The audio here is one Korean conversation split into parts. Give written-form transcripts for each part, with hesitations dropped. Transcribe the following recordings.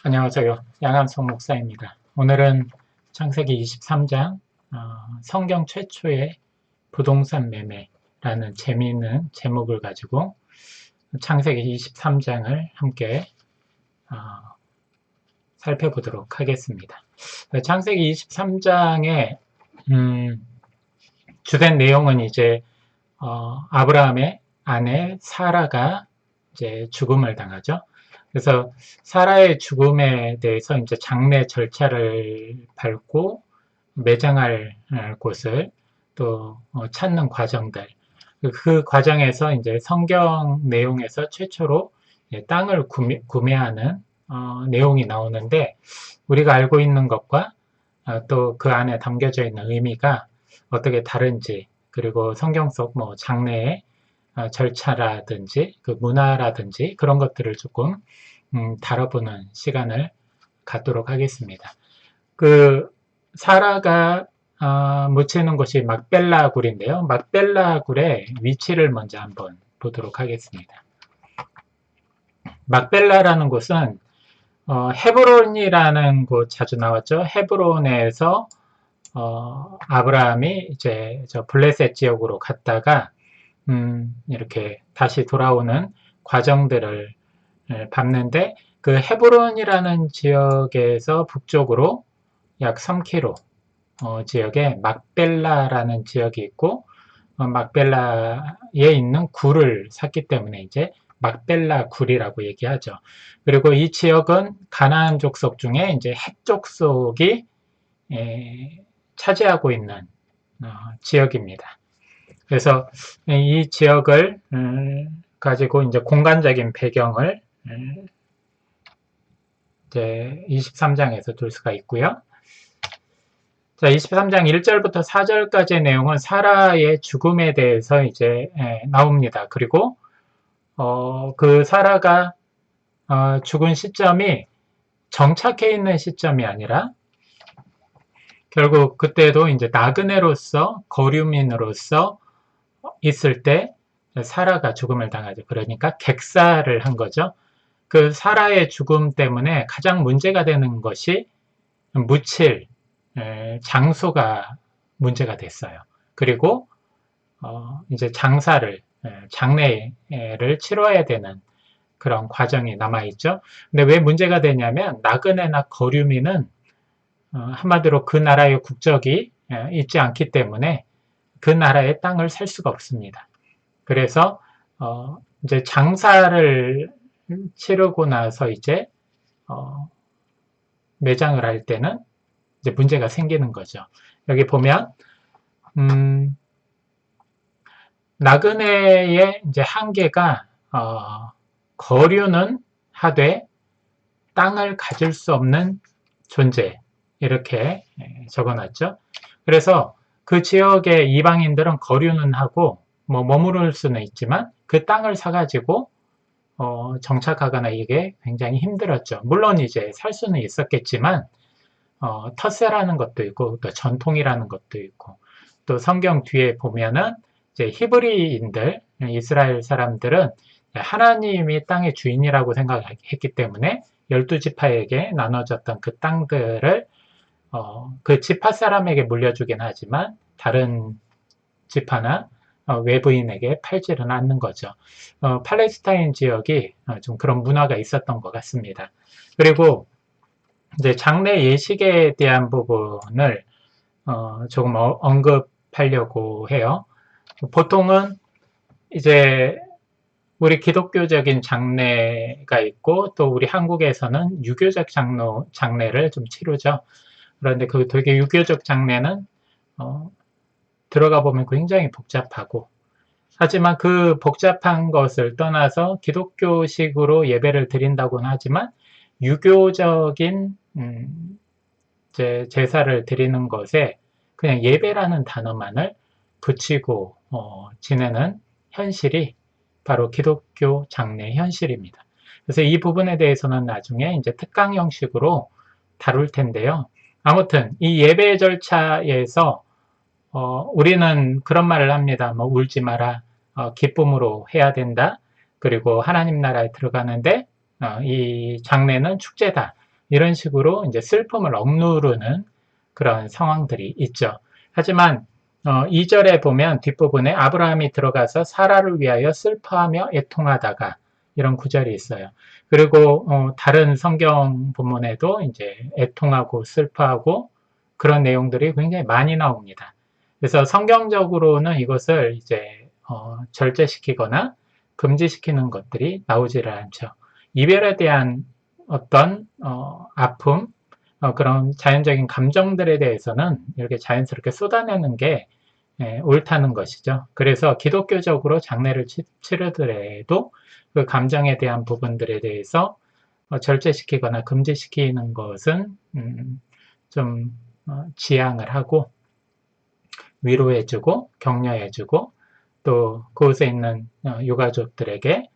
안녕하세요. 양한석 목사입니다. 오늘은 창세기 23장 성경 최초의 부동산 매매라는 재미있는 제목을 가지고 창세기 23장을 함께 살펴보도록 하겠습니다. 창세기 23장의 주된 내용은 이제 아브라함의 아내 사라가 이제 죽음을 당하죠. 그래서 사라의 죽음에 대해서 이제 장례 절차를 밟고 매장할 곳을 또 찾는 과정들, 그 과정에서 이제 성경 내용에서 최초로 땅을 구매하는 내용이 나오는데, 우리가 알고 있는 것과 또 그 안에 담겨져 있는 의미가 어떻게 다른지, 그리고 성경 속 뭐 장례의 절차라든지 그 문화라든지 그런 것들을 조금 다뤄보는 시간을 갖도록 하겠습니다. 그 사라가 묻히는 곳이 막벨라 굴인데요. 막벨라 굴의 위치를 먼저 한번 보도록 하겠습니다. 막벨라라는 곳은 헤브론이라는 곳 자주 나왔죠. 헤브론에서 아브라함이 이제 저 블레셋 지역으로 갔다가 이렇게 다시 돌아오는 과정들을 밟는데, 그 헤브론이라는 지역에서 북쪽으로 약 3km 지역에 막벨라라는 지역이 있고, 막벨라에 있는 굴을 샀기 때문에 이제 막벨라 굴이라고 얘기하죠. 그리고 이 지역은 가나안 족속 중에 이제 헷 족속이 차지하고 있는 지역입니다. 그래서 이 지역을 가지고 이제 공간적인 배경을 이제 23장에서 둘 수가 있고요. 자, 23장 1절부터 4절까지의 내용은 사라의 죽음에 대해서 이제 나옵니다. 그리고 그 사라가 죽은 시점이 정착해 있는 시점이 아니라 결국 그때도 이제 나그네로서 거류민으로서 있을 때 사라가 죽음을 당하죠. 그러니까 객사를 한 거죠. 그 사라의 죽음 때문에 가장 문제가 되는 것이 묻힐 장소가 문제가 됐어요. 그리고 이제 장례를 치러야 되는 그런 과정이 남아있죠. 근데 왜 문제가 되냐면 나그네나 거류민은 한마디로 그 나라의 국적이 있지 않기 때문에 그 나라의 땅을 살 수가 없습니다. 그래서 이제 장사를 치르고 나서 이제 매장을 할 때는 이제 문제가 생기는 거죠. 여기 보면 나그네의 이제 한계가 거류는 하되 땅을 가질 수 없는 존재, 이렇게 적어놨죠. 그래서 그 지역의 이방인들은 거류는 하고 뭐 머무를 수는 있지만 그 땅을 사가지고 정착하거나 이게 굉장히 힘들었죠. 물론 이제 살 수는 있었겠지만 터세라는 것도 있고 또 전통이라는 것도 있고, 또 성경 뒤에 보면은 이제 히브리인들, 이스라엘 사람들은 하나님이 땅의 주인이라고 생각했기 때문에 12지파에게 나눠졌던 그 땅들을 그 지파 사람에게 물려주긴 하지만 다른 지파나 외부인에게 팔지는 않는 거죠. 팔레스타인 지역이 좀 그런 문화가 있었던 것 같습니다. 그리고 이제 장례 예식에 대한 부분을 조금 언급하려고 해요. 보통은 이제 우리 기독교적인 장례가 있고 또 우리 한국에서는 유교적 장례를 좀 치르죠. 그런데 그 되게 유교적 장례는 들어가 보면 굉장히 복잡하고, 하지만 그 복잡한 것을 떠나서 기독교식으로 예배를 드린다고는 하지만 유교적인 제사를 드리는 것에 그냥 예배라는 단어만을 붙이고 지내는 현실이 바로 기독교 장례 현실입니다. 그래서 이 부분에 대해서는 나중에 이제 특강 형식으로 다룰 텐데요. 아무튼 이 예배 절차에서 우리는 그런 말을 합니다. 뭐 울지 마라, 기쁨으로 해야 된다. 그리고 하나님 나라에 들어가는데 이 장례는 축제다. 이런 식으로 이제 슬픔을 억누르는 그런 상황들이 있죠. 하지만 2절에 보면 뒷부분에 아브라함이 들어가서 사라를 위하여 슬퍼하며 애통하다가 이런 구절이 있어요. 그리고 다른 성경 본문에도 이제 애통하고 슬퍼하고 그런 내용들이 굉장히 많이 나옵니다. 그래서 성경적으로는 이것을 이제 절제시키거나 금지시키는 것들이 나오지를 않죠. 이별에 대한 어떤 아픔, 그런 자연적인 감정들에 대해서는 이렇게 자연스럽게 쏟아내는 게 옳다는 것이죠. 그래서 기독교적으로 장례를 치르더라도 그 감정에 대한 부분들에 대해서 절제시키거나 금지시키는 것은 좀 지양을 하고 위로해주고 격려해주고 또 그곳에 있는 유가족들에게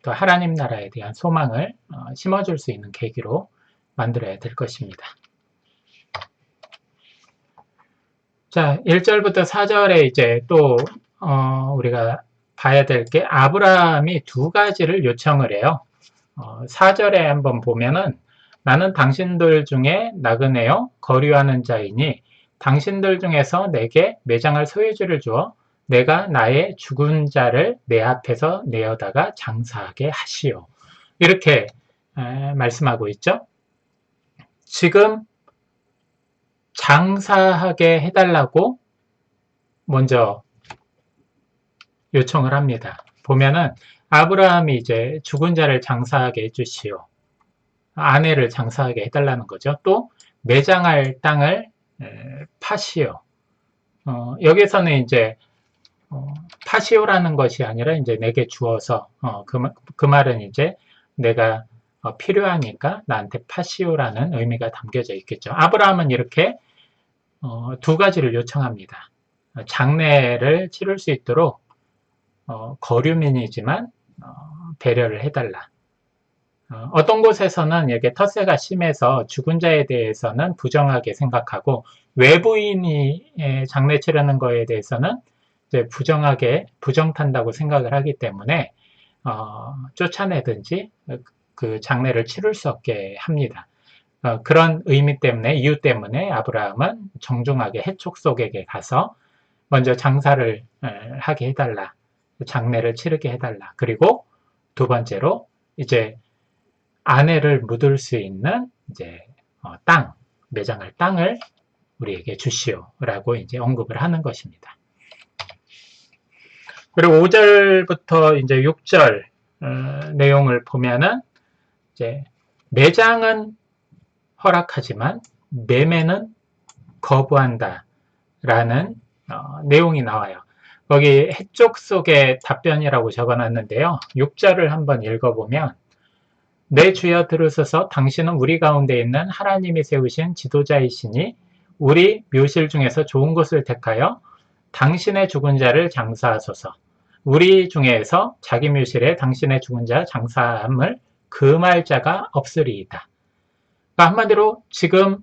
또 하나님 나라에 대한 소망을 심어줄 수 있는 계기로 만들어야 될 것입니다. 자, 1절부터 4절에 이제 또 우리가 봐야 될 게 아브라함이 두 가지를 요청을 해요. 4절에 한번 보면은 나는 당신들 중에 나그네요 거류하는 자이니 당신들 중에서 내게 매장할 소유주를 주어 내가 나의 죽은 자를 내 앞에서 내어다가 장사하게 하시오. 이렇게 말씀하고 있죠. 지금 장사하게 해달라고 먼저 요청을 합니다. 보면은 아브라함이 이제 죽은 자를 장사하게 해주시오. 아내를 장사하게 해달라는 거죠. 또 매장할 땅을 파시오. 여기서는 이제 파시오라는 것이 아니라 이제 내게 주어서 그 말은 이제 내가 필요하니까 나한테 파시오라는 의미가 담겨져 있겠죠. 아브라함은 이렇게 두 가지를 요청합니다. 장례를 치를 수 있도록 거류민이지만 배려를 해달라. 어떤 곳에서는 이렇게 텃세가 심해서 죽은 자에 대해서는 부정하게 생각하고 외부인이 장례 치르는 거에 대해서는 이제 부정탄다고 생각을 하기 때문에 쫓아내든지 그 장례를 치를 수 없게 합니다. 그런 의미 때문에 이유 때문에 아브라함은 정중하게 해촉속에게 가서 먼저 장사를 하게 해달라. 장례를 치르게 해달라. 그리고 두 번째로 이제 아내를 묻을 수 있는 이제 땅, 매장할 땅을 우리에게 주시오라고 이제 언급을 하는 것입니다. 그리고 5절부터 이제 6절 내용을 보면은 이제 매장은 허락하지만 매매는 거부한다라는 내용이 나와요. 거기 해쪽 속의 답변이라고 적어놨는데요. 6절을 한번 읽어보면 내 주여 들으소서 당신은 우리 가운데 있는 하나님이 세우신 지도자이시니 우리 묘실 중에서 좋은 것을 택하여 당신의 죽은 자를 장사하소서. 우리 중에서 자기 묘실에 당신의 죽은 자 장사함을 금할 자가 없으리이다. 그러니까 한마디로 지금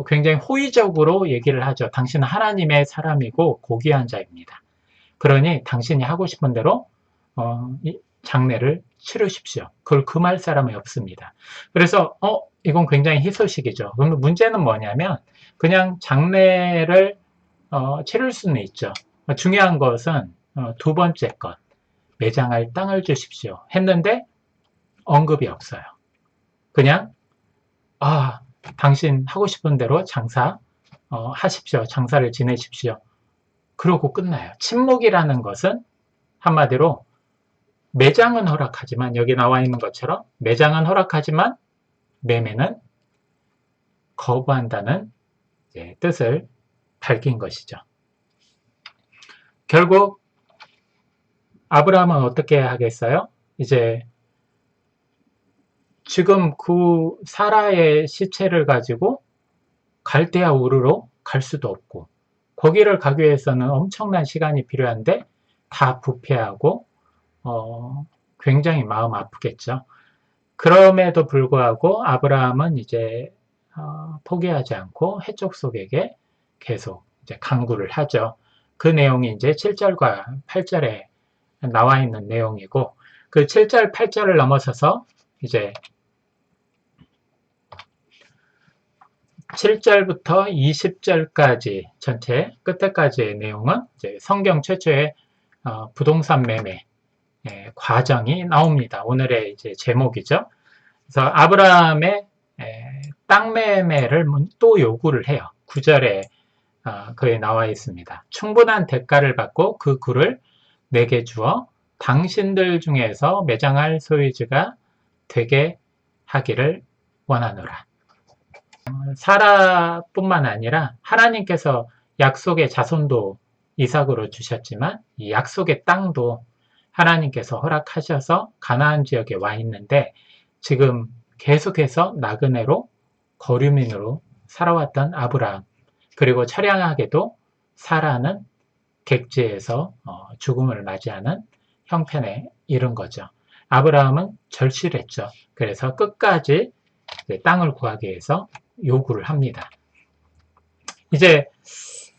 굉장히 호의적으로 얘기를 하죠. 당신은 하나님의 사람이고 고귀한 자입니다. 그러니 당신이 하고 싶은 대로 장례를 치르십시오. 그걸 금할 사람이 없습니다. 그래서 이건 굉장히 희소식이죠. 그럼 문제는 뭐냐면 그냥 장례를 치를 수는 있죠. 중요한 것은 두 번째 것, 매장할 땅을 주십시오 했는데 언급이 없어요. 그냥 당신 하고 싶은 대로 장사 하십시오. 장사를 지내십시오. 그러고 끝나요. 침묵이라는 것은 한마디로 매장은 허락하지만 여기 나와 있는 것처럼 매장은 허락하지만 매매는 거부한다는 뜻을 밝힌 것이죠. 결국 아브라함은 어떻게 하겠어요? 이제 지금 그 사라의 시체를 가지고 갈대아 우르로 갈 수도 없고 거기를 가기 위해서는 엄청난 시간이 필요한데 다 부패하고 굉장히 마음 아프겠죠. 그럼에도 불구하고 아브라함은 이제 포기하지 않고 해족속에게 계속 이제 강구를 하죠. 그 내용이 이제 7절과 8절에 나와 있는 내용이고 그 7절, 8절을 넘어서서 이제 7절부터 20절까지 전체 끝에까지의 내용은 이제 성경 최초의 부동산 매매 과정이 나옵니다. 오늘의 이제 제목이죠. 그래서 아브라함의 땅 매매를 또 요구를 해요. 9절에 그에 나와 있습니다. 충분한 대가를 받고 그 굴을 내게 주어 당신들 중에서 매장할 소유주가 되게 하기를 원하노라. 사라뿐만 아니라 하나님께서 약속의 자손도 이삭으로 주셨지만 이 약속의 땅도 하나님께서 허락하셔서 가나안 지역에 와 있는데 지금 계속해서 나그네로 거류민으로 살아왔던 아브라함, 그리고 처량하게도 사라는 객지에서 죽음을 맞이하는 형편에 이른 거죠. 아브라함은 절실했죠. 그래서 끝까지 땅을 구하기 위해서 요구를 합니다. 이제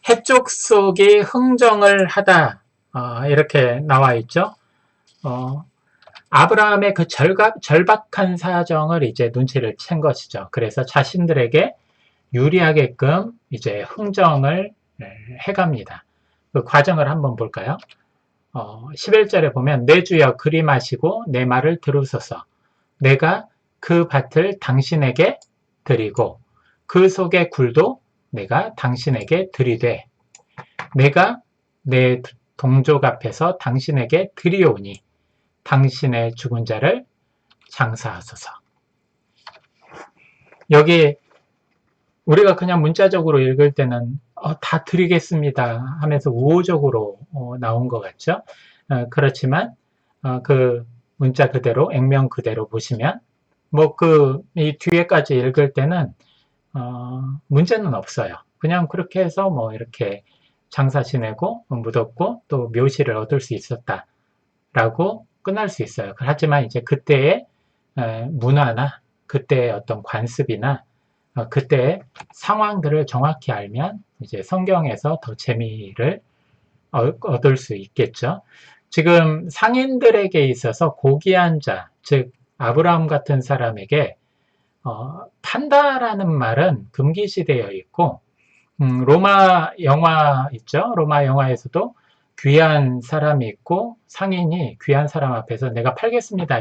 해쪽 속이 흥정을 하다 이렇게 나와 있죠. 아브라함의 그 절박한 사정을 이제 눈치를 챈 것이죠. 그래서 자신들에게 유리하게끔 이제 흥정을 해갑니다. 그 과정을 한번 볼까요? 11절에 보면 내 주여 그리 마시고 내 말을 들으소서. 내가 그 밭을 당신에게 드리고 그 속의 굴도 내가 당신에게 드리되 내가 내 동족 앞에서 당신에게 드리오니 당신의 죽은 자를 장사하소서. 여기 우리가 그냥 문자적으로 읽을 때는 다 드리겠습니다 하면서 우호적으로 나온 것 같죠. 그렇지만 그 문자 그대로 액면 그대로 보시면 뭐 이 뒤에까지 읽을 때는 문제는 없어요. 그냥 그렇게 해서 뭐 이렇게 장사 지내고 묻었고 또 묘시를 얻을 수 있었다 라고 끝날 수 있어요. 하지만 이제 그때의 문화나 그때의 어떤 관습이나 그때의 상황들을 정확히 알면 이제 성경에서 더 재미를 얻을 수 있겠죠. 지금 상인들에게 있어서 고귀한 자, 즉 아브라함 같은 사람에게 판다라는 말은 금기시되어 있고 로마 영화 있죠. 로마 영화에서도 귀한 사람이 있고 상인이 귀한 사람 앞에서 내가 팔겠습니다.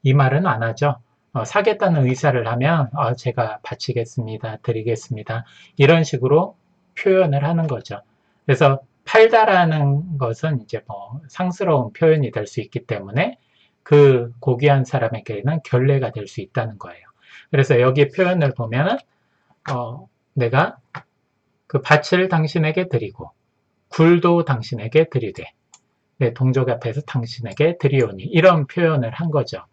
이 말은 안 하죠. 사겠다는 의사를 하면 제가 바치겠습니다. 드리겠습니다. 이런 식으로 표현을 하는 거죠. 그래서 팔다라는 것은 이제 뭐 상스러운 표현이 될 수 있기 때문에 그 고귀한 사람에게는 결례가 될 수 있다는 거예요. 그래서 여기 표현을 보면은 내가 그 밭을 당신에게 드리고 굴도 당신에게 드리되 내 동족 앞에서 당신에게 드리오니 이런 표현을 한 거죠.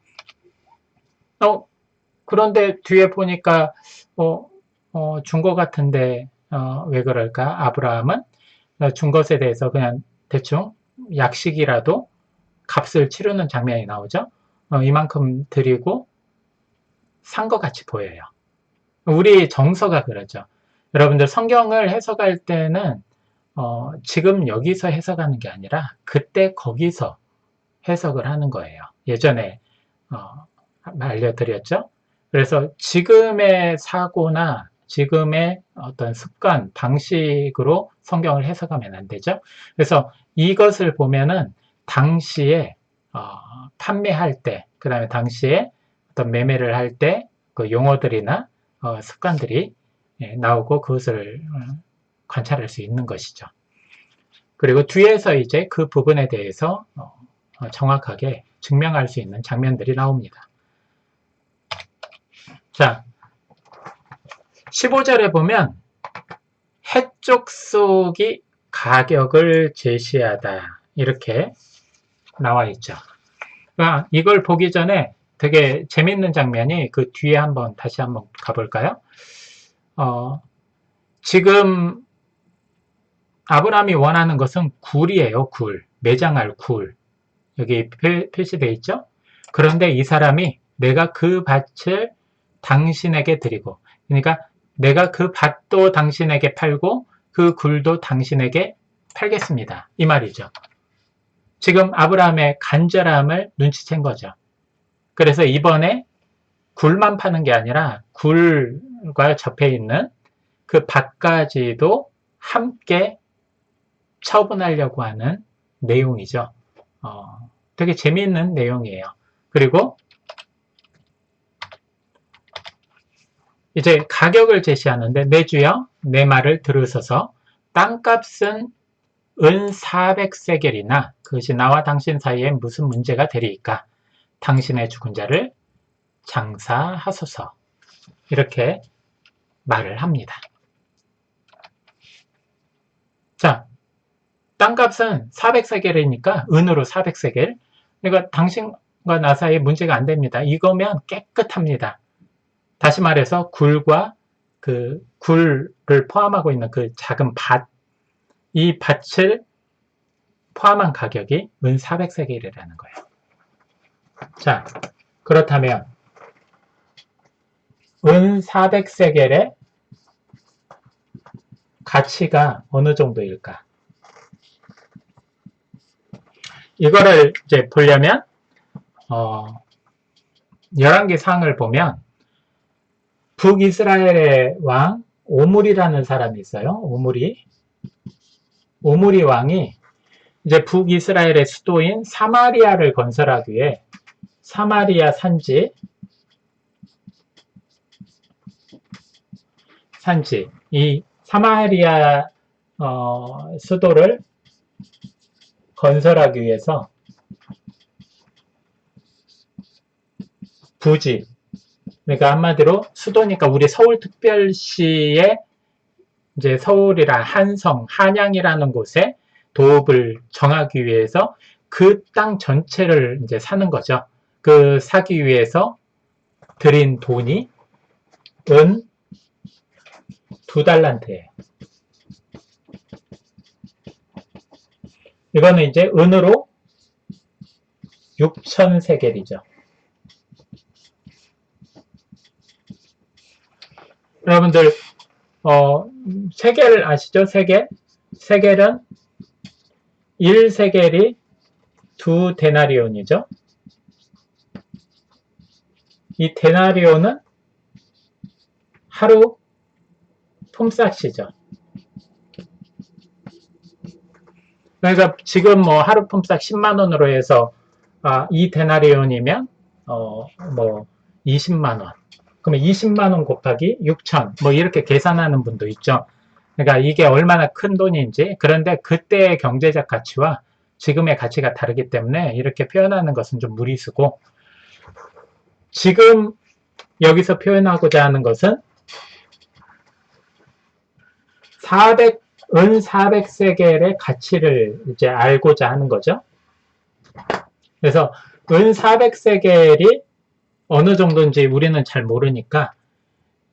그런데 뒤에 보니까 준 것 같은데 왜 그럴까? 아브라함은 준 것에 대해서 그냥 대충 약식이라도 값을 치르는 장면이 나오죠. 이만큼 드리고 산 것 같이 보여요. 우리 정서가 그러죠. 여러분들 성경을 해석할 때는 지금 여기서 해석하는 게 아니라 그때 거기서 해석을 하는 거예요. 예전에 알려드렸죠. 그래서 지금의 사고나 지금의 어떤 습관, 방식으로 성경을 해석하면 안 되죠. 그래서 이것을 보면은 당시에 판매할 때, 그 다음에 당시에 어떤 매매를 할 때 그 용어들이나 습관들이 나오고 그것을 관찰할 수 있는 것이죠. 그리고 뒤에서 이제 그 부분에 대해서 정확하게 증명할 수 있는 장면들이 나옵니다. 자, 15절에 보면 해쪽 속이 가격을 제시하다 이렇게 나와 있죠. 이걸 보기 전에 되게 재밌는 장면이 그 뒤에 다시 한번 가볼까요? 지금 아브라함이 원하는 것은 굴이에요. 굴. 매장할 굴. 여기 표시되어 있죠? 그런데 이 사람이 내가 그 밭을 당신에게 드리고, 그러니까 내가 그 밭도 당신에게 팔고 그 굴도 당신에게 팔겠습니다. 이 말이죠. 지금 아브라함의 간절함을 눈치챈 거죠. 그래서 이번에 굴만 파는 게 아니라 굴 땅과 접해 있는 그 밭까지도 함께 처분하려고 하는 내용이죠. 되게 재미있는 내용이에요. 그리고 이제 가격을 제시하는데, 내 주여 내 말을 들으소서. 땅값은 은 400세겔이나 그것이 나와 당신 사이에 무슨 문제가 되리이까? 당신의 죽은 자를 장사하소서. 이렇게 말을 합니다. 자, 땅값은 400세겔이니까 은으로 400세겔. 그러니까 당신과 나 사이에 문제가 안 됩니다. 이거면 깨끗합니다. 다시 말해서 굴과 그 굴을 포함하고 있는 그 작은 밭, 이 밭을 포함한 가격이 은 400세겔이라는 거예요. 자, 그렇다면 은 400세겔의 가치가 어느 정도일까? 이거를 이제 보려면 11개 상을 보면 북이스라엘의 왕 오므리라는 사람이 있어요. 오므리 왕이 이제 북이스라엘의 수도인 사마리아를 건설하기 위해 사마리아 산지 이 사마리아 수도를 건설하기 위해서 부지, 그러니까 한마디로 수도니까 우리 서울특별시에 이제 서울이라 한성, 한양이라는 곳에 도읍을 정하기 위해서 그 땅 전체를 이제 사는 거죠. 그 사기 위해서 들인 돈이 은 2달란트예요. 이거는 이제 은으로 6,000세겔이죠. 여러분들 세겔 아시죠? 세겔은 1세겔이 2데나리온이죠. 이 데나리온은 하루 품삯이죠. 그러니까 지금 뭐 하루 품삯 10만원으로 해서 이 데나리온이면 20만원. 그러면 20만원 곱하기 6천 뭐 이렇게 계산하는 분도 있죠. 그러니까 이게 얼마나 큰 돈인지. 그런데 그때의 경제적 가치와 지금의 가치가 다르기 때문에 이렇게 표현하는 것은 좀 무리수고, 지금 여기서 표현하고자 하는 것은 은 400세겔의 가치를 이제 알고자 하는 거죠. 그래서 은 400세겔이 어느 정도인지 우리는 잘 모르니까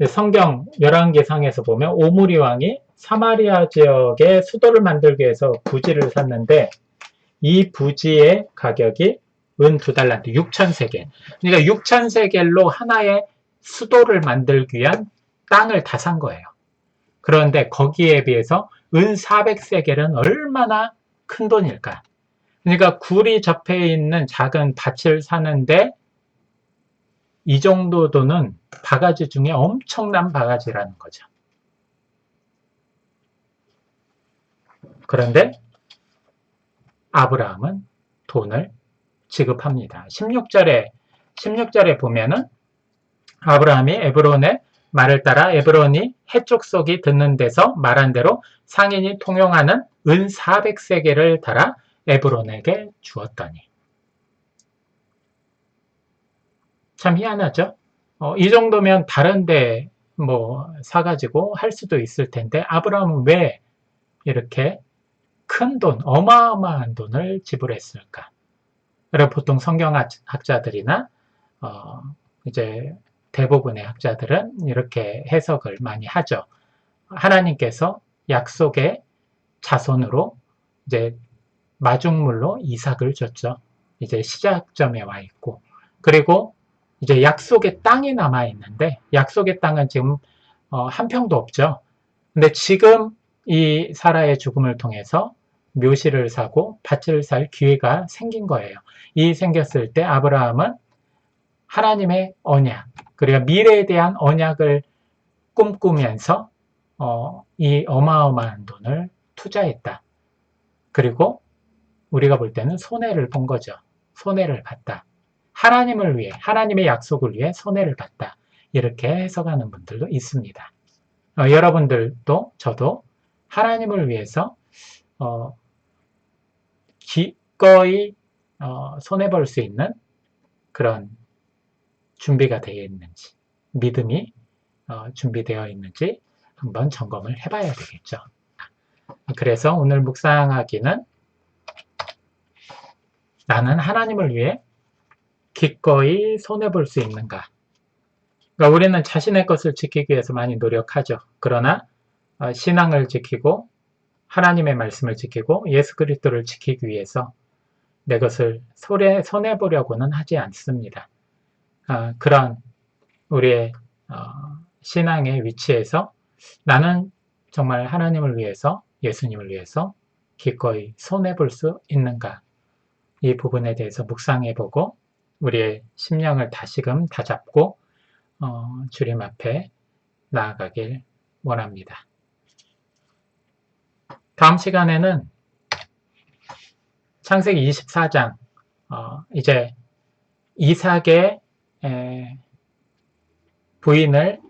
성경 11개 상에서 보면 오므리 왕이 사마리아 지역에 수도를 만들기 위해서 부지를 샀는데 이 부지의 가격이 은 2달란트, 6,000세겔. 그러니까 6,000세겔로 하나의 수도를 만들기 위한 땅을 다 산 거예요. 그런데 거기에 비해서 은 400세겔은 얼마나 큰 돈일까? 그러니까 굴이 접해 있는 작은 밭을 사는데 이 정도 돈은 바가지 중에 엄청난 바가지라는 거죠. 그런데 아브라함은 돈을 지급합니다. 16절에 보면은 아브라함이 에브론의 말을 따라 에브론이 해족속이 듣는 데서 말한 대로 상인이 통용하는 은 400세겔을 달아 에브론에게 주었더니. 참 희한하죠? 이 정도면 다른데 뭐 사가지고 할 수도 있을 텐데 아브라함은 왜 이렇게 큰 돈, 어마어마한 돈을 지불했을까? 그리고 보통 성경학자들이나 이제 대부분의 학자들은 이렇게 해석을 많이 하죠. 하나님께서 약속의 자손으로 이제 마중물로 이삭을 줬죠. 이제 시작점에 와 있고, 그리고 이제 약속의 땅이 남아 있는데 약속의 땅은 지금 한 평도 없죠. 근데 지금 이 사라의 죽음을 통해서 묘실을 사고 밭을 살 기회가 생긴 거예요. 이 생겼을 때 아브라함은 하나님의 언약, 그리고 미래에 대한 언약을 꿈꾸면서 이 어마어마한 돈을 투자했다. 그리고 우리가 볼 때는 손해를 본 거죠. 손해를 봤다. 하나님을 위해, 하나님의 약속을 위해 손해를 봤다. 이렇게 해석하는 분들도 있습니다. 여러분들도 저도 하나님을 위해서 기꺼이 손해볼 수 있는 그런 준비가 되어 있는지, 믿음이 준비되어 있는지 한번 점검을 해봐야 되겠죠. 그래서 오늘 묵상하기는 나는 하나님을 위해 기꺼이 손해볼 수 있는가? 그러니까 우리는 자신의 것을 지키기 위해서 많이 노력하죠. 그러나 신앙을 지키고 하나님의 말씀을 지키고 예수 그리스도를 지키기 위해서 내 것을 손해보려고는 하지 않습니다. 그런 우리의 신앙의 위치에서 나는 정말 하나님을 위해서 예수님을 위해서 기꺼이 손해볼 수 있는가? 이 부분에 대해서 묵상해보고 우리의 심령을 다시금 다잡고 주님 앞에 나아가길 원합니다. 다음 시간에는 창세기 24장 이제 이삭의 부인을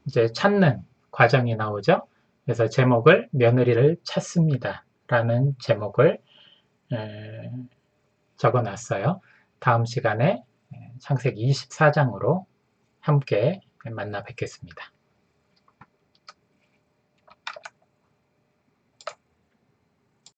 이제 찾는 과정이 나오죠. 그래서 제목을 며느리를 찾습니다. 라는 제목을 적어놨어요. 다음 시간에 창세기 24장으로 함께 만나 뵙겠습니다.